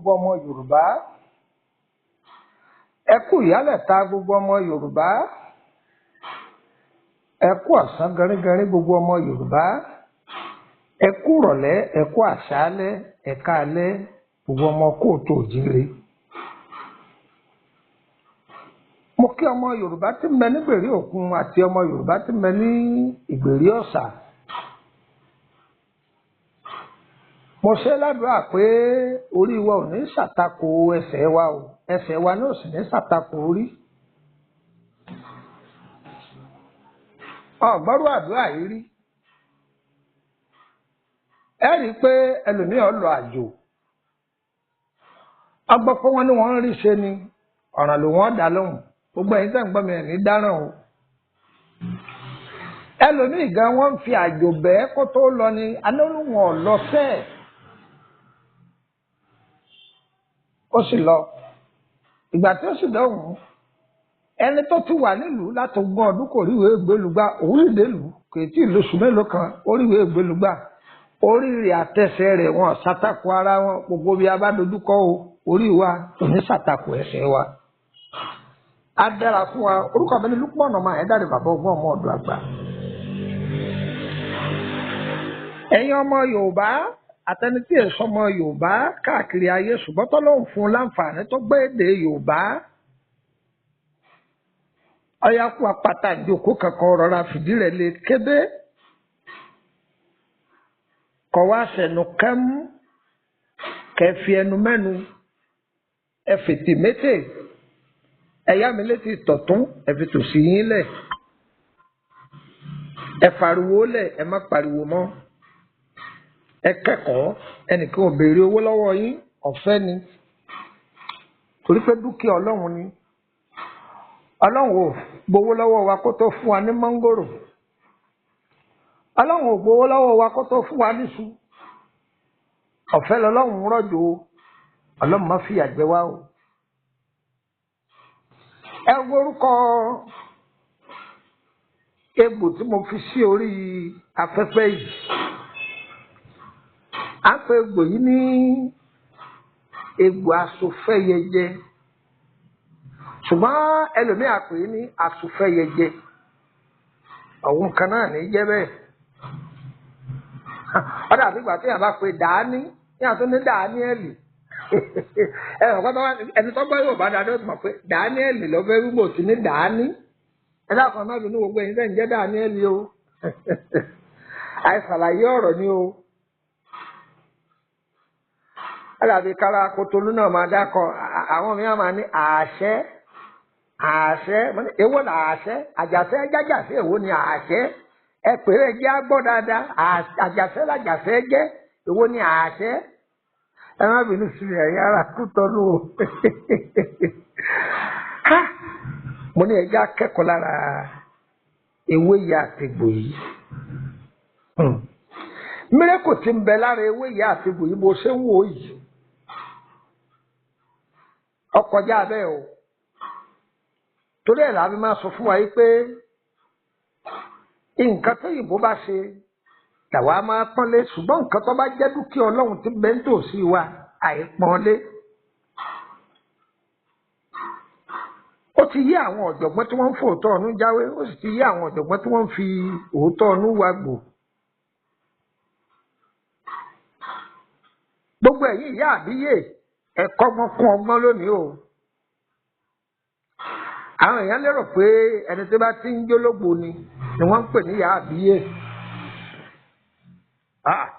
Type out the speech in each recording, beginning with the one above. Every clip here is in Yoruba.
gbogbo ọmọ Yorùbá. Ẹ kú ìyálẹ̀ta gbogbo ọmọ Yorùbá. Ẹ kú ọ̀sán gẹrígẹrí gbogbo ọmọ Yorùbá. Ẹ kú ìrọ̀lẹ́, ẹ kú àṣálẹ́, ẹ káalẹ́ gbogbo ọmọ kóòtù òjíire. Mo kí ọmọ Yorùbá tí ń bẹ ní ìgbèrí òkun àti ọmọ Yorùbá tí ń bẹ ní ìgbèrí ọ̀sà. Mo ṣe ládùúrà pé orí wa ò ní ṣàtakò ẹsẹ̀ wa o, ẹsẹ̀ wa náà sì ní ṣàtakò orí. Ọ̀gbọ́rú àdúrà yìí rí. Ẹ rí i pé ẹlòmíràn lọ àjò. Ọgbọ́ pé wọ́n ní wọ́n ń rí ṣe ni ọ̀ràn ló wọ́n dá lóhùn. Gbogbo ẹ̀yin tẹ́ ń gbọ́ mi ẹ̀ ní dáràn o. Ẹlòmíì gan wọ́n ń fi àjò bẹ́ẹ̀ kó tó lọ ni alóhùn lọ sẹ́ẹ̀. Ó sì lọ. Ìgbà tí ó sì dọ̀hùn ẹni tó ti wà nílùú láti 20 ọdún kò ríwèé ìgbélùgbà òun ìdè lù kò tí ì lóṣù mélòó kan ó ríwèé ìgbélùgbà orí rẹ̀ àtẹsẹ̀ rẹ̀ wọn ṣàtakò ara wọn gbogbo bí a bá dojúkọ o orí wa kò ní ṣàtakò ẹsẹ̀ wa. A dára fún wa orúkọ mi ní Lukman ọmọ ẹ̀dáre bàbá ọgbọ́n ọmọ ọ̀dọ̀ àgbà. Ẹ̀yin ọmọ Yorùbá àtẹni tí èso ọmọ Yorùbá káàkiri ayé ṣùgbọ́n tọ́lọ́hùn fún láǹfààní tó gbé èdè Yorùbá. Ọya kú apáta ìjókòó kankan rọra fìdí rẹ̀ lé kébé. Kọ̀ wá sẹ̀nu kẹ́mú kẹfì ẹnu mẹ́nu ẹ fètè mété ẹ̀yá mi létí tọ̀tún ẹ fi tòsí yín lẹ̀ ẹ fariwo lẹ̀ ẹ má pariwo mọ́ ẹ kẹ́kọ̀ọ́ ẹnìkan ò béèrè owó lọ́wọ́ yín ọ̀fẹ́ ni torí pé dúkìá Ọlọ́run ni Ọlọ́run ò gbowó lọ́wọ́ wa kó tó fún wa ní mọ́ngòrò Ọlọ́run ò gbowó lọ́wọ́ wa kó tó fún wa níṣu ọ̀fẹ́ lọ́lọ́run rọ̀jò Ọlọ́run má fìyà jẹ wá o. Ẹ orúkọ egbò tí mo fi sí orí afẹ́fẹ́ yìí à ń pe egbò yìí ní egbò Asufeyeje ṣùgbọ́n ẹlòmíà pè é ní Asufeyeje ọ̀hún kan náà ní jẹ́ bẹ́ẹ̀. Ọ̀dà àbígbà tí yàrá bá pe dàání yàrá tó ní Dáníẹ́lì ẹni tó gbọ́ Yorùbá dáadọ́ mọ̀ pé Dáníẹ́lì lọ́fẹ́ rúgbò sí ní dàání ẹ̀dá kan náà dùn ní gbogbo ẹ̀yin tẹ́ ń jẹ́ Dáníẹ́lì o àìsàlàyé ọ̀rọ̀ ni o. Ọ̀dà àbí kára Kòtòlú náà máa dákọ̀ àwọn mìíràn máa ní àṣẹ èwo là àṣẹ àjàṣẹ jájàṣẹ èwo ni àṣẹ ẹ pèrè jẹ́ àgbọ̀ dáadáa àjàṣẹ làjàṣẹ jẹ́ èwo ni àṣẹ ẹ má bínú sí ẹ̀yà ara Kòtòlú o. Mo ní ẹja kẹ́kọ̀ọ́ lára ewé yìí àtìgbò yìí mírèkù tí ń bẹ lára ewé yìí àtìgbò yìí bó ṣe ń wò yìí ọkọjá bẹ́ẹ̀ o torí ẹ̀ làbí máa sọ fún wa yìí pé nǹkan tó yìnbó bá ṣe tàwa máa pọ́nlé ṣùgbọ́n nǹkan tó bá jẹ́ dúkìá Ọlọ́run tí bẹ́ẹ̀ ń tòsí wa àìpọ́nlé. Ó ti yí àwọn ọ̀jọ̀gbọ́n tí wọ́n ń fòótọ́ ọ̀nù jáwé ó sì ti yí àwọn ọ̀jọ̀gbọ́n tí wọ́n ń fi òótọ́ ọ̀nù wa gbò. Gbogbo ẹ̀yin ìyá àbíyè ẹ̀kọ́ wọn kún ọgbọ́n lónìí o. Àwọn èèyàn lérò pé ẹni tó bá ti ń jólógbò ni wọ́n ń pè ní ìyá àbíyè.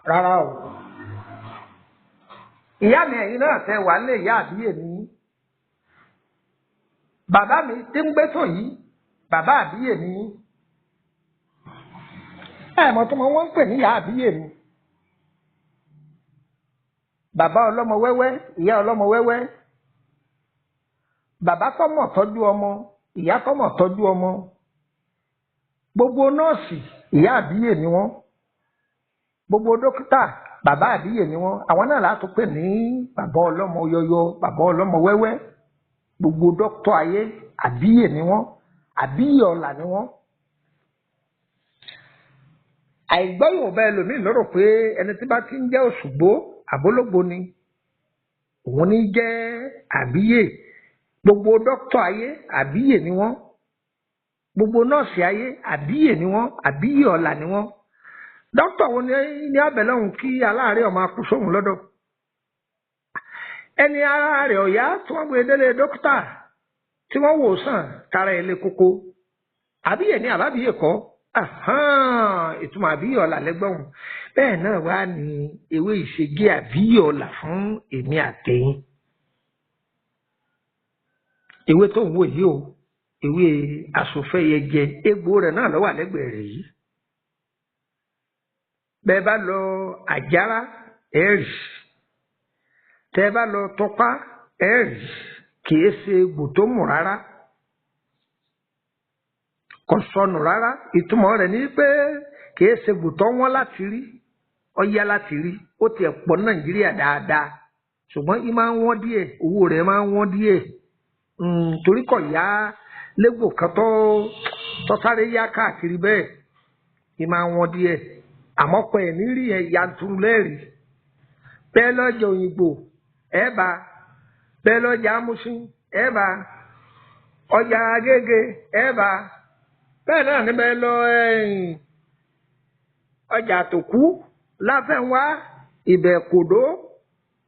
Rárá o. Ìyá mi ẹ̀yin náà tẹ wà lé ìyá àbíyè ni. Bàbá mi tí ń gbé tò yìí bàbá àbíyè ni. Ẹ̀mọ́ tó mọ wọ́n ń pè ní ìyá àbíyè ni. Bàbá ọlọ́mọ wẹ́wẹ́ ìyá ọlọ́mọ wẹ́wẹ́ bàbá tọ́mọ̀ tọ́jú ọmọ ìyá tọ́mọ̀ tọ́jú ọmọ gbogbo nọ́ọ̀sì ìyá àbíyè ni wọ́n gbogbo dókítà bàbá àbíyè ni wọ́n àwọn náà látò pè ní bàbá ọlọ́mọ yọyọ bàbá ọlọ́mọ wẹ́wẹ́ gbogbo dókítà ayé àbíyè ni wọ́n àbíyè ọ̀la ni wọ́n. Àìgbọ́ Yorùbá ẹlòmíì lọ́rọ̀ pé ẹni tí bá ti ń jẹ́ Òṣùgbó àbólógbò ni òun ní jẹ́ àbíyè gbogbo dókítà ayé àbíyè ni wọ́n gbogbo nọ́ọ̀sì ayé àbíyè ni wọ́n àbíyè ọ̀la ni wọ́n dókítà wo ní abẹ́lẹ́ òun kí aláàárẹ̀ ọmọ akú sóhun lọ́dọ̀ ẹni ara rẹ̀ ọ̀yá tí wọ́n gbé délé dókítà tí wọ́n wò sàn tara ẹ̀ lé koko àbíyè ni àbábíyè kọ́ ìtumọ̀ àbíyè ọ̀la lẹ́gbọ̀n bẹ́ẹ̀ náà wá ní ewé ìṣègé àbíyè ọ̀la fún èmi àtẹ̀yìn ewé tó ń wò yìí o ewé Asufeyeje egbò rẹ̀ náà ló wà lẹ́gbẹ̀ẹ́ rẹ̀ yìí bẹ́ẹ̀ bá lọ àjàrà ẹ̀rì tẹ́ bá lọ tọpá ẹ̀rì kìí ṣe egbò tó mú rárá kò sọnù rárá ìtumọ̀ rẹ̀ ní pé kìí ṣe egbò tó wọ́n láti rí ọ̀yá láti rí ó tiẹ̀ pọ̀ Nàìjíríà dáadáa ṣùgbọ́n í máa ń wọ́n díẹ̀ owó rẹ̀ máa ń wọ́n díẹ̀ torí kò yá légbò kan tó sáré yá káàkiri bẹ́ẹ̀ í máa ń wọ́n díẹ̀ àmọ́ pé ẹ̀ nírí ẹ̀ yanturu lẹ́rìí bẹ́ẹ̀ lọ́jà òyìnbó ẹ̀ bá bẹ́ẹ̀ lọ́jà amúsín ẹ̀ bá ọjà agége ẹ̀ bá bẹ́ẹ̀ náà níbẹ̀ lọ ọjà àtòkú láfẹ̀wá ìbẹ̀kòdó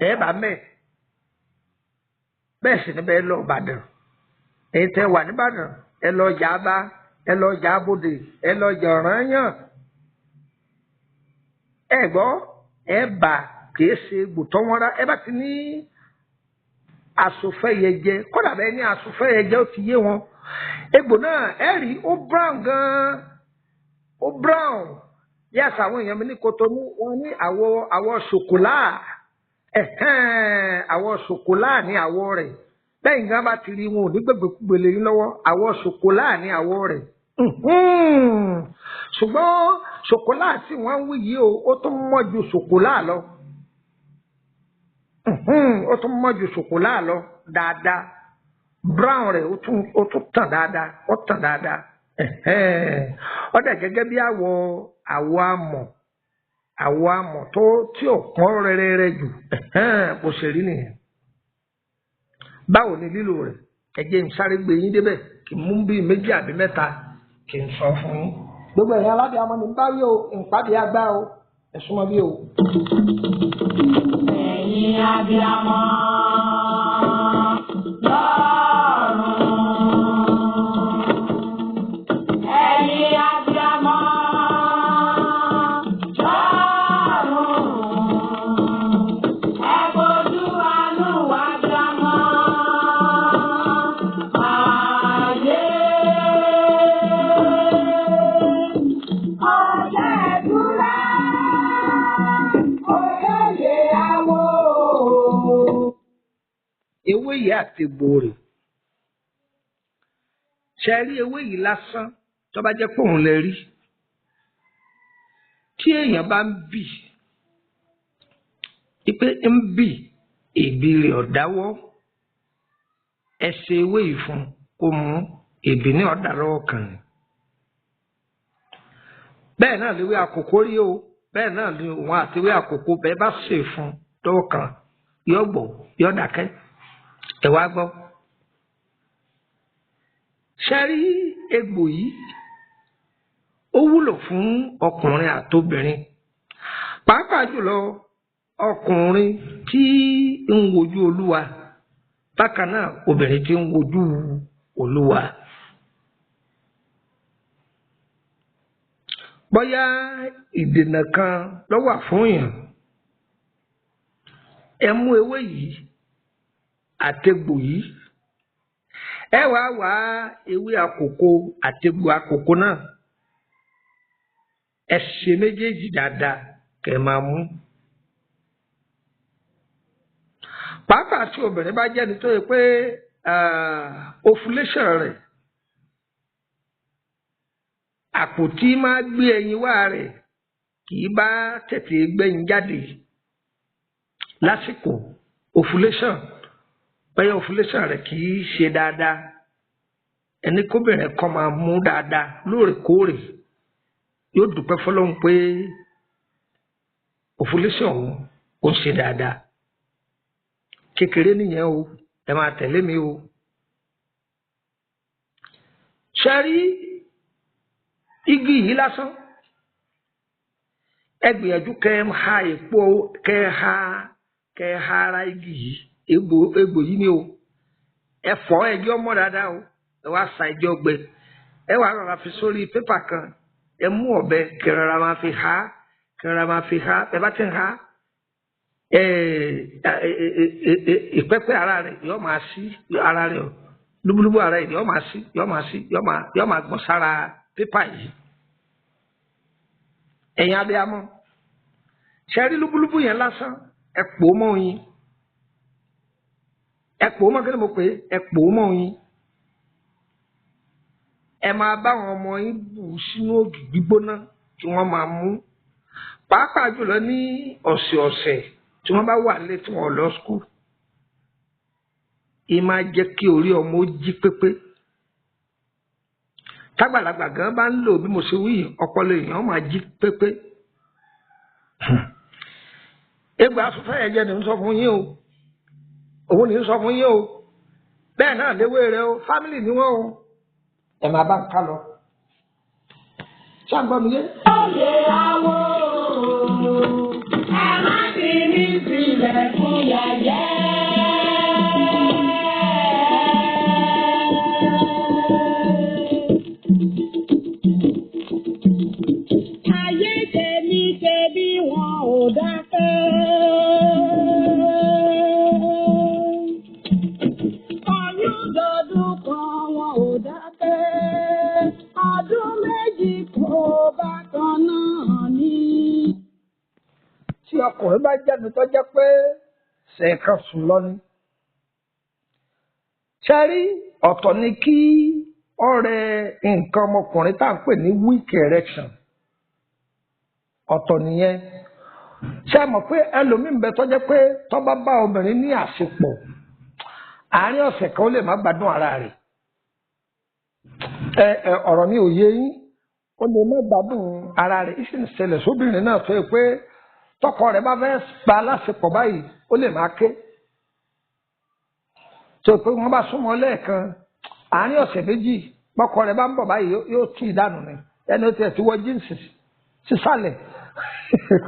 ẹ̀ bá mẹ́ bẹ́ẹ̀ sì níbẹ̀ lọ Ìbàdàn èyí tẹ́ wà nìbàdàn ẹ lọ ọjà Aba ẹ lọ ọjà Abòdè ẹ lọ ọjà Ọ̀rànyàn ẹ gbọ́ ẹ bá kìí ṣe gbòtọ́ wọn rá ẹ bá ti ní Asufeyeje kódà bẹ́ẹ̀ ní Asufeyeje ó ti yé wọn egbò náà ẹ rí ó brown gan-an ó brown yíyá sàwọn èèyàn mi ní Kotonu wọn ní àwọ̀ ṣòkòlá àwọ̀ ṣòkòlá ní àwọ̀ rẹ̀ lẹ́yìn gan bá ti rí wọn ò ní gbẹ̀gbẹ̀kúgbèlè yín lọ́wọ́ àwọ̀ ṣòkòlá ní àwọ̀ rẹ̀ ṣùgbọ́n ṣòkòlá tí wọ́n ń wí yìí ó tún mọ́ ju ṣòkòlá lọ ó tún mọ́ ju ṣòkòlá lọ dáadáa brown rẹ̀ ó tún tàn dáadáa ó tàn dáadáa ó dà gẹ́gẹ́ bí àwọ̀ amọ̀ tó tí ò pọ́n rẹ́rẹ́rẹ́ jù bó ṣe rí nìyẹn báwo ni lílò rẹ̀ ẹ jẹ́ n sáré gbé yín débẹ̀ kí n mú bíi méjì àbí mẹ́ta kí n sọ fún yín. gbogbo ẹ̀yin alábìàmọ́ ni bá yóò ìpàdé àgbà o ẹ súnmọ́ bí o. ẹ̀yin abiyamọ lọ́run ẹ̀yin abiyamọ lọ́run ẹ bójú àánú abiyamọ ayé ọ̀jẹ̀ ìdúrà òye àwọ̀. ewé yìí àti egbò rẹ̀ ṣe rí ewé yìí lásán tó bá jẹ́ pé òun lè rí tí èèyàn bá ń bì pé ń bì èbì rẹ̀ ọ̀dáwọ́ ẹ ṣe ewé yìí fún kó mú èbì ní ọ̀dà lọ́wọ́ kan ni bẹ́ẹ̀ náà léwé àkókò rí o bẹ́ẹ̀ náà ni òun àti ewé àkókò bẹ́ẹ̀ bá ṣe fún lọ́wọ́ kan yọ gbọ́ yọ dákẹ́ ẹ wá gbọ́ ṣe rí egbò yìí ó wúlò fún ọkùnrin àtobìnrin pàápàá jùlọ ọkùnrin tí ń wojú Olúwa bákan náà obìnrin tí ń wojú Olúwa bóyá ìdènà kan ló wà fún yàn ẹ mú ewé yìí àtegbò yìí ẹ wá ewé àkókò àtegbò àkókò náà ẹ ṣe méjèèjì dáadáa kẹ́ máa mú pàápàá tí obìnrin bá jẹ́ nítorí pé ovulation rẹ̀ àpótí máa gbé ẹyin wá rẹ̀ kì í bá tètè gbẹ̀yìn jáde lásìkò ovulation bẹ́ẹ̀ ovulation rẹ̀ kì í ṣe dáadáa ẹni kóbìnrin kan máa mú dáadáa lóòrèkóòrè yóò dúpẹ́ fọlọ́run pé ovulation òun kò ṣe dáadáa kékeré nìyẹn o ẹ máa tẹ̀lé mi o. ṣe rí igi yìí lásán ẹ gbìyànjú kẹ́ ha èpo kẹ́ ha ara igi yìí egbò yìí ni o ẹ fọ̀ ẹjọ́ mọ́ dáadáa o ẹ wá sa ẹjọ́ gbẹ ẹ wá rọra fi sórí pépà kan ẹ mú ọ̀bẹ kẹrọra máa fi ha ẹ bá ti ń ha ìpẹ́pẹ́ ara rẹ̀ yọ máa sí ara rẹ̀ lúbúlúbú ara rẹ̀ yọ máa gbọ̀n sára pépà yìí. ẹ̀yin abiyamọ ṣe rí lúbúlúbú yẹn lásán ẹ pò ó mọ́ oyin ẹ pò ó mọ́ kí ni mo pè é ẹ pò ó mọ́ oyin ẹ máa bá àwọn ọmọ yín bù sínú ògì gbígbóná tí wọ́n máa mú pàápàá jùlọ ní ọ̀sẹ̀ọ̀sẹ̀ tí wọ́n bá wà nílé tí wọ́n lọ skul ì máa jẹ́ kí orí ọmọ ó jí pépé tágbàlagbà gan bá ń lò bí mo ṣe wí ọpọlọ èèyàn máa jí pépé. egbò Asufeyeje ni ń sọ fún yín o òun ni ń sọ fún yín o bẹ́ẹ̀ náà léwé rẹ o fámìlì ni wọ́n o ẹ máa bá ń ká lọ. ṣé à ń gbọ́ mi yé. Oyè awo, ẹ má fi mí sílẹ̀ fún yẹ̀yẹ́. Ayé tèmi ṣe bí wọn ò dákẹ́. Ọdún dọdún kan wọn ò dákẹ́. Ọdún méjì kò bá kan náà ní. tí ọkùnrin bá jẹ́ni tó jẹ́ pé ṣèkan sùn lọ ni. ṣe rí ọ̀tọ̀ ni kí ọ̀rẹ́ nǹkan ọmọkùnrin tá à ń pè ní weak erection ọ̀tọ̀ nìyẹn. ṣe mọ̀ pé ẹlòmíín bẹ tó jẹ́ pé tó bá bá obìnrin ní àṣepọ̀ àárín ọ̀sẹ̀ kan ó lè má gbádùn ara rẹ̀. ọ̀rọ̀ mi ò yé yín ó lè má gbádùn ara rẹ̀ ìsìn ṣẹlẹ̀ sóbìnrin náà tó yẹ pé tọkọ rẹ̀ bá fẹ́ pa aláṣepọ̀ báyìí ó lè máa ké tó pé wọ́n bá súnmọ́ lẹ́ẹ̀kan àárín ọ̀sẹ̀ méjì pọkọ rẹ̀ bá ń bọ̀ báyìí yóò tú ìdánù ni ẹni ó tiẹ̀ ti wọ jíǹsì sísàlẹ̀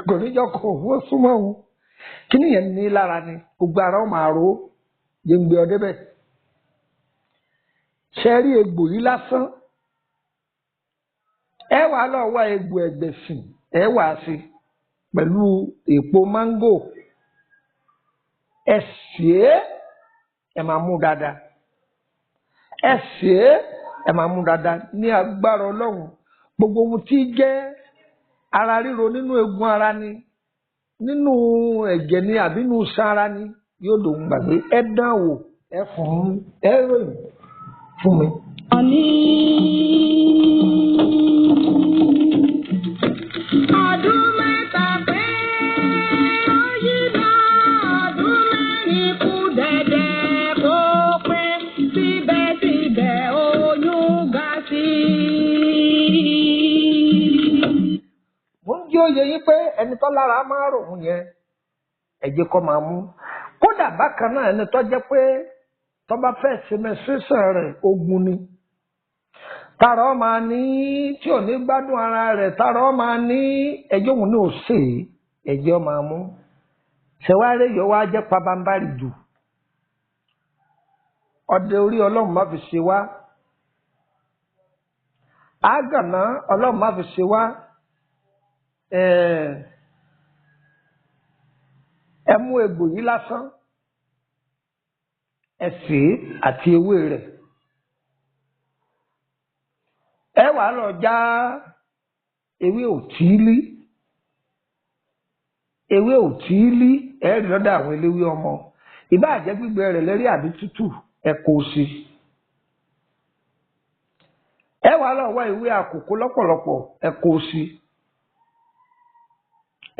kò ní jọ kó owó súnmọ́ òun kí nìyẹn ní lára ni gbogbo ara ó máa ro yẹngbẹ ọdẹ bẹ́ẹ̀. ṣe rí egbò yìí lásán ẹ wàá lọ wá egbò ẹ̀gbẹ̀sìn ẹ wàá sí pẹ̀lú èpo máńgò ẹ sè é ẹ máa mú dáadáa ẹ sè é ẹ máa mú dáadáa ní agbára Ọlọ́run gbogbo ohun tí jẹ́ ara ríro nínú eegun ara ni nínú ẹ̀jẹ̀ ni àbí nínú iṣan ara ni yóò lòun gbàgbé ẹ dán wò ẹ fún ẹ ròyìn fún mi. Ọdún mẹ́ta pé ó yí lọ, ọdún mẹ́rin kù dẹ̀dẹ̀ kó pé síbẹ̀síbẹ̀ oyún ga sí i. mo ń jẹ́ òye yín pé ẹni tó lára máa ròhun yẹn ẹ̀jẹ̀ kọ́ máa mú kódà bákan náà ẹni tó jẹ́ pé tó bá fẹ́ ṣe menstruation rẹ̀ ogun ni tààrà ọ máa ní tí ò ní gbádùn ara rẹ̀ tààrà ọ máa ní ẹjọ́ òun ní òsè ẹ̀jẹ̀ ọ máa mú ṣẹwárẹ yọ wá jẹ́ pabambarì jù ọdẹ orí Ọlọ́run má fi ṣe wá àgànná Ọlọ́run má fi ṣe wá ẹ mú egbò yìí lásán ẹ sè é àti ewé rẹ̀ ẹ wàá lọ já ewé òtílí ẹ rí lọ́dọ̀ àwọn eléwé ọmọ ìbáà jẹ́ gbígbẹ rẹ̀ lẹ́rí àbí tútù ẹ kó o sí ẹ wàá lọ wá ewé àkókò lọ́pọ̀lọpọ̀ ẹ kó o sí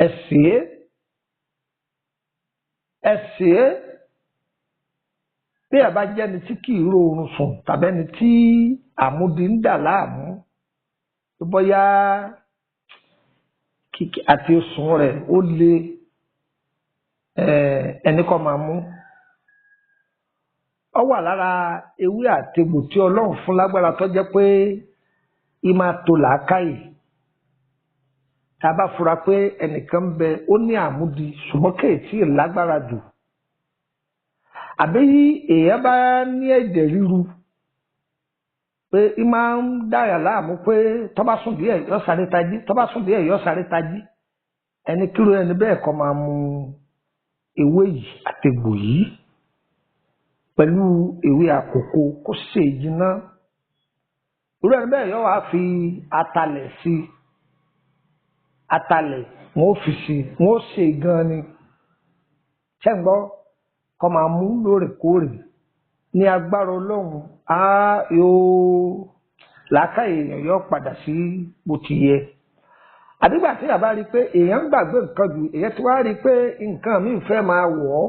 ẹ sè é bí ẹ bá jẹ́ ẹni tí kì í rọrùn sùn tàbí ẹni tí àmúdi ń dà láàmú tó bóyá àti sùn rẹ̀ ó le ẹni kọ́ máa mú ó wà lára ewé àtegbò tí Ọlọ́run fún lágbára tó jẹ́ pé ìmá tó làákàyè tá a bá fura pé ẹnìkan bẹ ó ní àmúdi ṣùgbọ́n kéètì lágbára jù àbí èèyàn bá ní ẹ̀jẹ̀ ríru pé ìmá ń dáyà láàmú pé tó bá sùn díẹ̀ yó sáré tají tó bá sùn díẹ̀ yó sáré tají ẹni kíro ẹni bẹ́ẹ̀ kó máa mu ewé yìí àtegbò yìí pẹ̀lú ewé àkókò kó ṣe jiná irú ẹni bẹ́ẹ̀ yó wá fi atalẹ̀ sí atalẹ̀ wọn ò fi sí wọn ò ṣe gan ni ṣẹ́ǹgbọ́ kó máa mú lóòrèkóòrè ní agbára Ọlọ́run á yóò làákàyè èèyàn yóò padà sí bó ti yẹ àdìgbà tí yàrá rí i pé èèyàn ń gbàgbé nǹkan jù èèyàn ti wá rí i pé nǹkan míì fẹ́ máa wọ̀ ọ́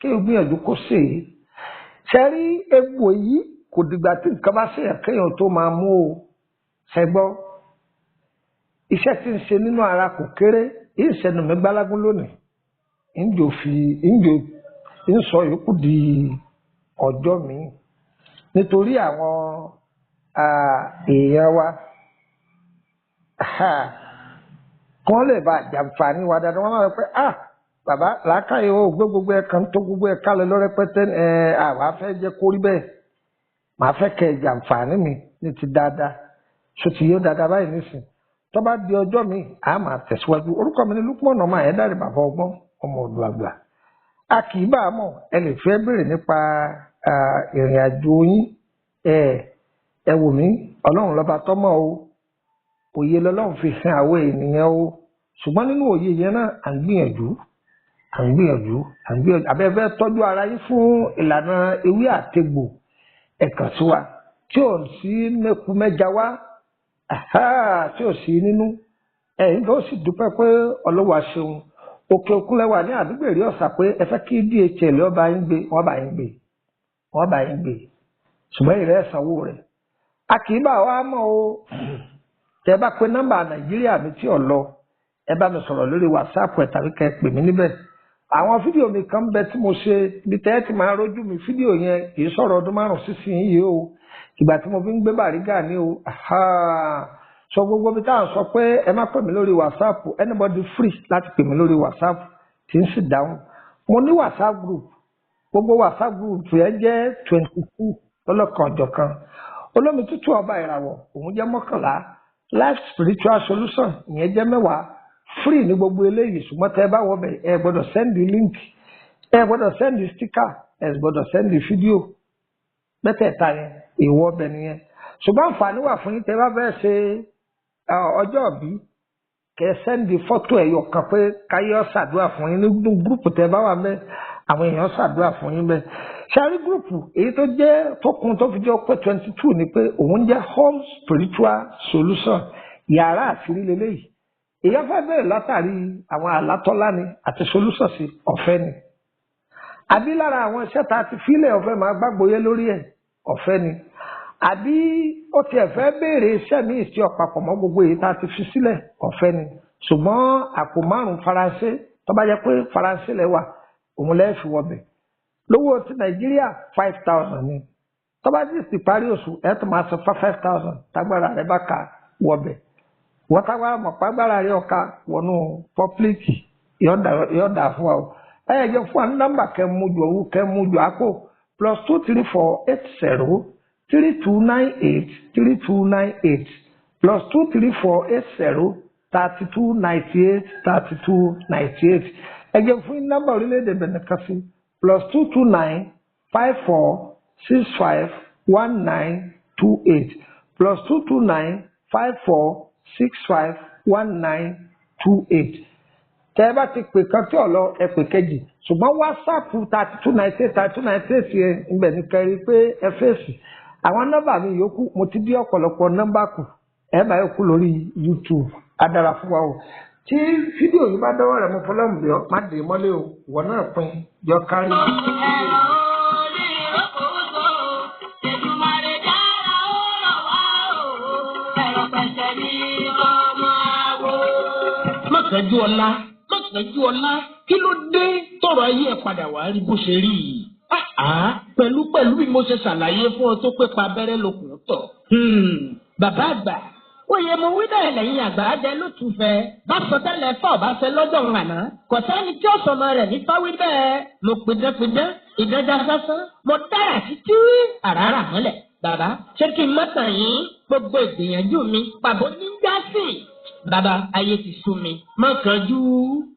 kí o gbìyànjú kó ṣe é ṣe rí egbò yìí kò dìgbà tí nǹkan bá ṣe kéèyàn tó máa mú o ṣẹgbọ́ iṣẹ́ tí ń ṣe nínú ara kò kéré ìṣẹ́nu mi gbálágún lónìí ń sọ yòókù di ọjọ́ mi nítorí àwọn èèyàn wa kán lè bá jàǹfààní wa dáadáa wọn máa ń pẹ́ bàbá làákàyè o gbé gbogbo ẹ̀ kan tó gbogbo ẹ̀ kálẹ̀ lọ́rẹ́pẹ́tẹ́ àwa fẹ́ jẹ́ kó rí bẹ́ẹ̀ màá fẹ́ kẹ́ jàǹfààní mi ní ti dáadáa ṣòtì yóò dáadáa báyìí nísìn tó bá di ọjọ́ mi à máa tẹ̀síwájú orúkọ mi ní Lukman ọmọ Ayédáre bàbá ọgbọ́n ọmọ ọdún àgbà a kì í bá a mọ̀ ẹ lè fẹ́ béèrè nípa ìrìn àjò yín ẹ wò mí Ọlọ́run lọ́ba tọ́mọ̀ o òye lọ́lọ́run fi hàn àwọn ènìyàn o ṣùgbọ́n nínú òye yẹn náà à ń gbìyànjú abẹ́fẹ́ tọ́jú ara yín fún ìlànà ewé àtegbò ẹ̀kan sí wa tí ò sí mẹ́kú mẹ́ja wá tí ò sí nínú ẹ̀yin tó sì dúpẹ́ pé Ọlọ́wà ṣeun òkè òkun lẹ́wà ní àdúgbò èrè ọ̀sà pé ẹ fẹ́ kí DHL ọba yín gbé wọ́n bá yín gbé ṣùgbọ́n ìrẹ́ ẹ̀sánwó rẹ̀ a kì í bá wa mọ̀ o tẹ́ bá pé nọ́mbà Nàìjíríà mi tí ò lọ ẹ bá mi sọ̀rọ̀ lórí WhatsApp ẹ tàbí kẹ́ pè mí níbẹ̀ àwọn fídíò mi kan bẹ tí mo ṣe bí tẹ́ ti máa rójú mi fídíò yẹn kì í sọ̀rọ̀ ọdún 5 sísìn yìí o ìgbà tí mo fi ń gbé Bàrígà ní o sọ gbogbo bí táwọn sọ pé ẹ má pè mí lórí WhatsApp anybody free láti pè mí lórí WhatsApp tí ń sì dáhùn mo ní WhatsApp group gbogbo WhatsApp group yẹn jẹ́ 22 lọ́lọ́kan-ò-jọ̀kan olómi tútù ọba ìràwọ̀ òun jẹ́ 11 life spiritual solution ìyẹn jẹ́ 10 free ní gbogbo eléyìí ṣùgbọ́n tẹ́ ẹ bá wọbẹ̀ ẹ gbọ́dọ̀ send link ẹ gbọ́dọ̀ send sticker ẹ gbọ́dọ̀ send fídíò mẹ́tẹ̀ẹ̀ta yẹn ìwọ ọbẹ̀ nìyẹn ṣùgbọ́n àǹfààní wà fún yín tẹ́ bá fẹ́ ṣe ọjọ́ ìbí kẹ́ send fọ́tò ẹ̀yọ̀ kan pé káyọ̀ ṣàdúrà fún yín nínú gúrùpù tẹ́ bá wà mẹ́ àwọn èèyàn ṣàdúrà fún yín bẹ́ẹ̀ ṣáàrí gúrùpù èyí tó jẹ́ tó kún tó fi jẹ́ pé 22 ni pé òun jẹ́ home spiritual solution yàrá àṣírí lélẹ́yìí èèyàn fẹ́ bẹ̀rẹ̀ látàrí àwọn àlátọ́lá ni àti solution sí ọ̀fẹ́ ni àbí lára àwọn iṣẹ́ tá a ti fílẹ̀ ọ̀fẹ́ máa gbàgbóyé lórí ẹ̀ ọ̀fẹ́ ni àbí ó tiẹ̀ fẹ́ béèrè iṣẹ́ míì sí ọ̀pàpọ̀ mọ́ gbogbo èyí tá a ti fi sílẹ̀ ọ̀fẹ́ ni ṣùgbọ́n àpò 5 faransé tó bá jẹ́ pé faransé lẹ́wà òun lẹ́ẹ̀ fi wọbẹ̀ lówó ti Nàìjíríà 5,000 ni tó bá sì parí oṣù ẹ̀ tó máa san 5,000 tágbára rẹ̀ bá ka wọbẹ̀ wọ́n táwa mọ̀ pàgbára rẹ̀ ọ̀ka wọnú pọ́pílìkì yọ̀ọ̀dà fún wa o ẹ̀ jẹ́ fún wa ní nọ́mbà kẹ́mújọ àpò +23480 3298 3298 +23480 3298 3298 ẹ jẹ́ fún nọ́mbà orílẹ̀-èdè Benin kan sí +229 54 65 1928 +229 54 651928 tẹ́ bá ti pè kan tí ọ̀lọ́ ẹ pè kejì ṣùgbọ́n WhatsApp 3298 3298 yẹn ibẹ̀ ní kẹrin pé ẹ fèsì àwọn nọ́mbà mi yòókù mo ti bí ọ̀pọ̀lọpọ̀ nọ́mbà kù ẹ bá yòókù lórí YouTube adára fún wa o tí fídíò yìí bá dọ́wọ́ rẹ̀ mo fọlọ́mù bí ọ má dé mọ́lé o ìwọ náà pín yọ kárí. Mọ̀kànjú ọlá kí ló dé tọrọ ayé ẹ̀ padà wá rí bó ṣe rí yìí? pẹ̀lú bí mo ṣe ṣàlàyé fún ọ tó pé pa abẹ́rẹ́ lókun tọ̀. Bàbá àgbà oyè mo wí bẹ́ẹ̀ lẹ́yìn àgbà jẹ́ ló tún fẹ́ bá sọ tẹ́lẹ̀ fọ́ ọ̀bá ṣe lọ́jọ́ ìrànà kò sẹ́ni tí ó sọmọ rẹ̀ ní fáwí bẹ́ẹ̀ mo pidán ìdájà sásán mo dára títí àràrà mọ́lẹ̀. Bàbá ṣé kí n má tàn yín gbogbo ìgbìyànjú mi pàbó ní jásì. Bàbá ayé ti sú mi. Má kánjú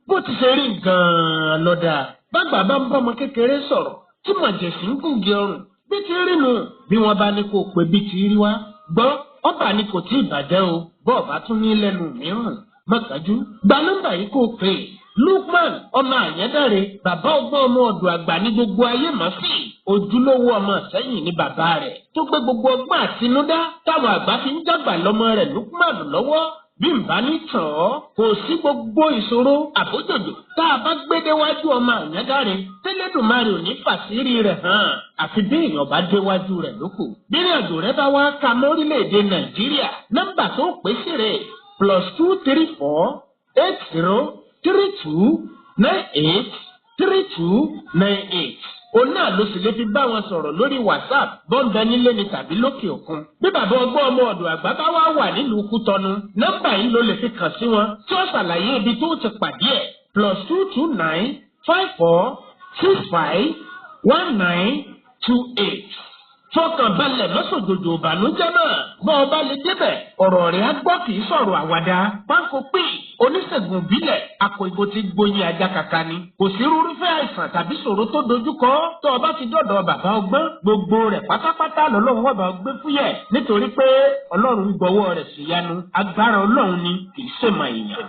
bó ti ṣe rí gan-an lọ́dà. Bàgbà bá ń bọ́ ọmọ kékeré sọ̀rọ̀ tí màjèsí ń gùnge ọrùn bí ti rí nu bí wọ́n bá ní kó pè bí ti rí wá gbọ́ ọba ni kò tí ì bàjẹ́ o bọ́ọ̀ bá tún ní lẹ́nu mìíràn mọ́kájú gba nọ́mbà yìí kó pè é. Lukman ọmọ àyẹ́dàre bàbá ọgbọ́n ọmọ ọ̀dọ̀ àgbà ní gbogbo ayé mọ̀ sí ojúlówó ọmọ sẹ́yìn ní bàbá rẹ̀ tó gbé gbogbo ọgbọ́n àtinúdá táwọn àgbà fi ń dàgbà lọ́mọ rẹ̀ Lukman lọ́wọ́ bí n bá ní tàn ọ́ kò sí gbogbo ìṣòro àbójòjò tá a bá gbé déwájú ọmọ àyẹ́dàre tẹ́lẹ̀dùmarè ò ní fàṣírí rẹ̀ hàn àfi bí èèyàn bá déwájú rẹ̀ lóko. bírí àjò rẹ bá wá ka mórílẹ̀-èdè Nàìjíríà nọ́mbà tó pè sí rẹ̀ +234 8032 98 3298. Òun náà ló sì lè fi bá wọn sọ̀rọ̀ lórí WhatsApp bọ́ńbẹ́ nílé ni tàbí lókè òkun. Bí bàbá ọgbọ́n ọmọ ọ̀dọ̀ àgbà bá wá wà nílùú Kútọ́nù nọ́mbà yìí ló lè fi kàn sí wọn tí ó ṣàlàyé ibi tó ti pàdé ẹ̀ +229 54 65 1928. Fọkàn balẹ̀ lọ́sọ̀jòjò ìbànújẹ́ náà bọ́ ọ bá lè débẹ̀ ọ̀rọ̀ rẹ̀ á gbọ́ kì í sọ̀rọ̀ àwàdà pánkó pé oníṣègùn ìbílẹ̀ àpò ìbò ti gbóyin ajá kàkà ni kò sí irúfẹ́ àìsàn tàbí ṣòro tó dojúkọ tó o bá ti dọ̀dọ̀ bàbá ọgbọ́n gbogbo rẹ̀ pátápátá lọ́lọ́run wọ́n bá gbé fúyẹ́ nítorí pé Ọlọ́run gbọ́wọ́ rẹ̀ síyanu agbára Ọlọ́run ni kì í ṣèmọ̀ èèyàn.